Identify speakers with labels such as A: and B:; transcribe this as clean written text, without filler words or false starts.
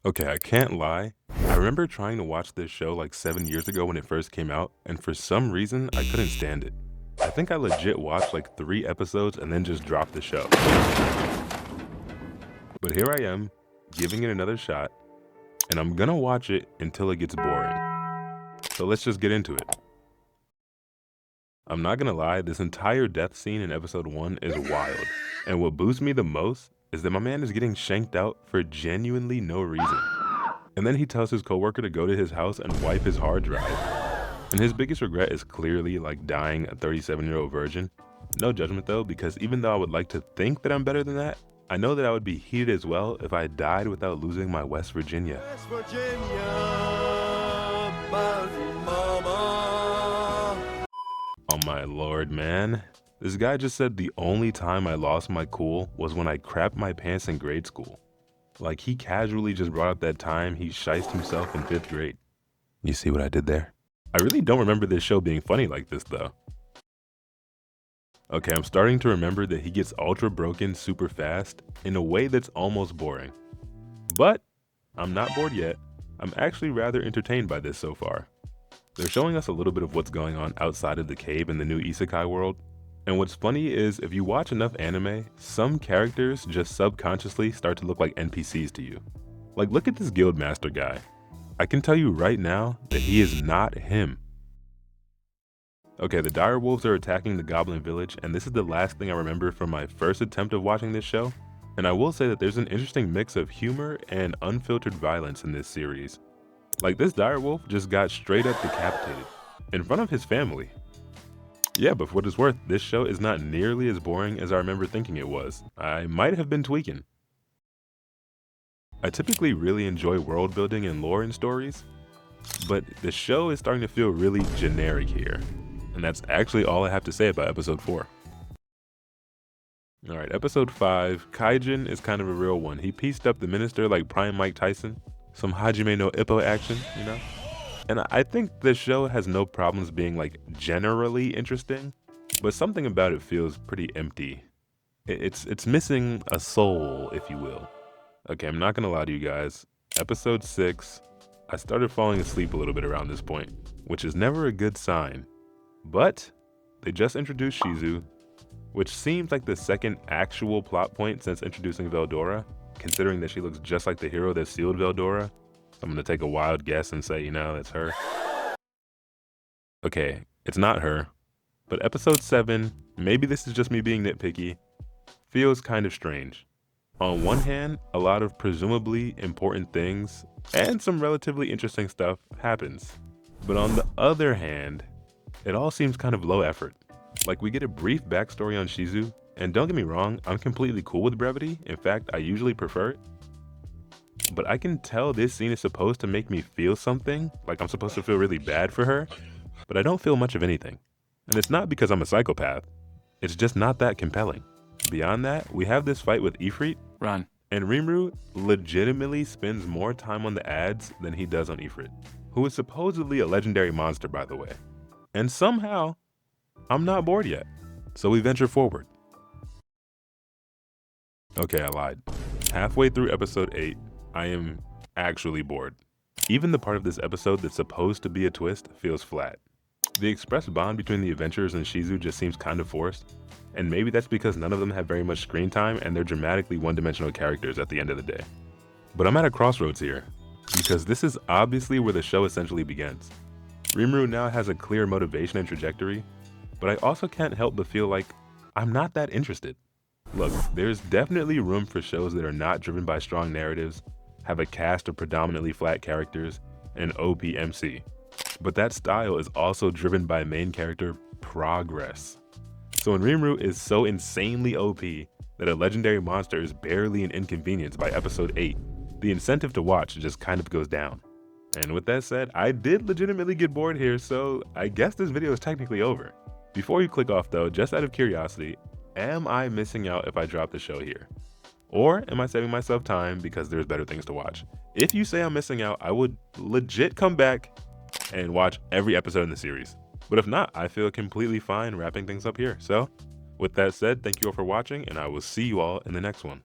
A: Okay, I can't lie. I remember trying to watch this show like 7 years ago when it first came out, and for some reason, I couldn't stand it. I think I legit watched like 3 episodes and then just dropped the show. But here I am, giving it another shot, and I'm gonna watch it until it gets boring. So let's just get into it. I'm not gonna lie, this entire death scene in episode 1 is wild. And what boosts me the most is that my man is getting shanked out for genuinely no reason. And then he tells his coworker to go to his house and wipe his hard drive. And his biggest regret is clearly like dying a 37-year-old virgin. No judgment though, because even though I would like to think that I'm better than that, I know that I would be heated as well if I died without losing my West Virginia.
B: West Virginia, my mama.
A: Oh my lord, man. This guy just said the only time I lost my cool was when I crapped my pants in grade school. Like he casually just brought up that time he shiced himself in 5th grade. You see what I did there? I really don't remember this show being funny like this though. Okay, I'm starting to remember that he gets ultra broken super fast in a way that's almost boring. But I'm not bored yet. I'm actually rather entertained by this so far. They're showing us a little bit of what's going on outside of the cave in the new isekai world. And what's funny is if you watch enough anime, some characters just subconsciously start to look like NPCs to you. Like look at this guildmaster guy. I can tell you right now that he is not him. Okay, the dire wolves are attacking the goblin village, and this is the last thing I remember from my first attempt of watching this show. And I will say that there's an interesting mix of humor and unfiltered violence in this series. Like this dire wolf just got straight up decapitated in front of his family. Yeah, but for what it's worth, this show is not nearly as boring as I remember thinking it was. I might have been tweaking. I typically really enjoy world building and lore in stories, but the show is starting to feel really generic here. And that's actually all I have to say about episode 4. Alright, episode 5, Kaijin is kind of a real one. He pieced up the minister like Prime Mike Tyson. Some Hajime no Ippo action, you know? And I think the show has no problems being like generally interesting, but something about it feels pretty empty. It's missing a soul, if you will. Okay, I'm not gonna lie to you guys. Episode 6, I started falling asleep a little bit around this point, which is never a good sign. But they just introduced Shizu, which seems like the second actual plot point since introducing Veldora, considering that she looks just like the hero that sealed Veldora. So I'm gonna take a wild guess and say, you know, it's her. Okay, it's not her, but episode 7, maybe this is just me being nitpicky, feels kind of strange. On one hand, a lot of presumably important things and some relatively interesting stuff happens. But on the other hand, it all seems kind of low effort. Like we get a brief backstory on Shizu, and don't get me wrong, I'm completely cool with brevity. In fact, I usually prefer it. But I can tell this scene is supposed to make me feel something, like I'm supposed to feel really bad for her, but I don't feel much of anything. And it's not because I'm a psychopath, it's just not that compelling. Beyond that, we have this fight with Ifrit.
C: Run.
A: And Rimuru legitimately spends more time on the ads than he does on Ifrit, who is supposedly a legendary monster, by the way. And somehow, I'm not bored yet. So we venture forward. Okay, I lied. Halfway through episode 8, I am actually bored. Even the part of this episode that's supposed to be a twist feels flat. The expressed bond between the adventurers and Shizu just seems kind of forced. And maybe that's because none of them have very much screen time and they're dramatically one-dimensional characters at the end of the day. But I'm at a crossroads here, because this is obviously where the show essentially begins. Rimuru now has a clear motivation and trajectory, but I also can't help but feel like I'm not that interested. Look, there's definitely room for shows that are not driven by strong narratives, have a cast of predominantly flat characters, and an OP MC. But that style is also driven by main character progress. So when Rimuru is so insanely OP that a legendary monster is barely an inconvenience by episode 8, the incentive to watch just kind of goes down. And with that said, I did legitimately get bored here, so I guess this video is technically over. Before you click off though, just out of curiosity, am I missing out if I drop the show here? Or am I saving myself time because there's better things to watch? If you say I'm missing out, I would legit come back and watch every episode in the series. But if not, I feel completely fine wrapping things up here. So with that said, thank you all for watching, and I will see you all in the next one.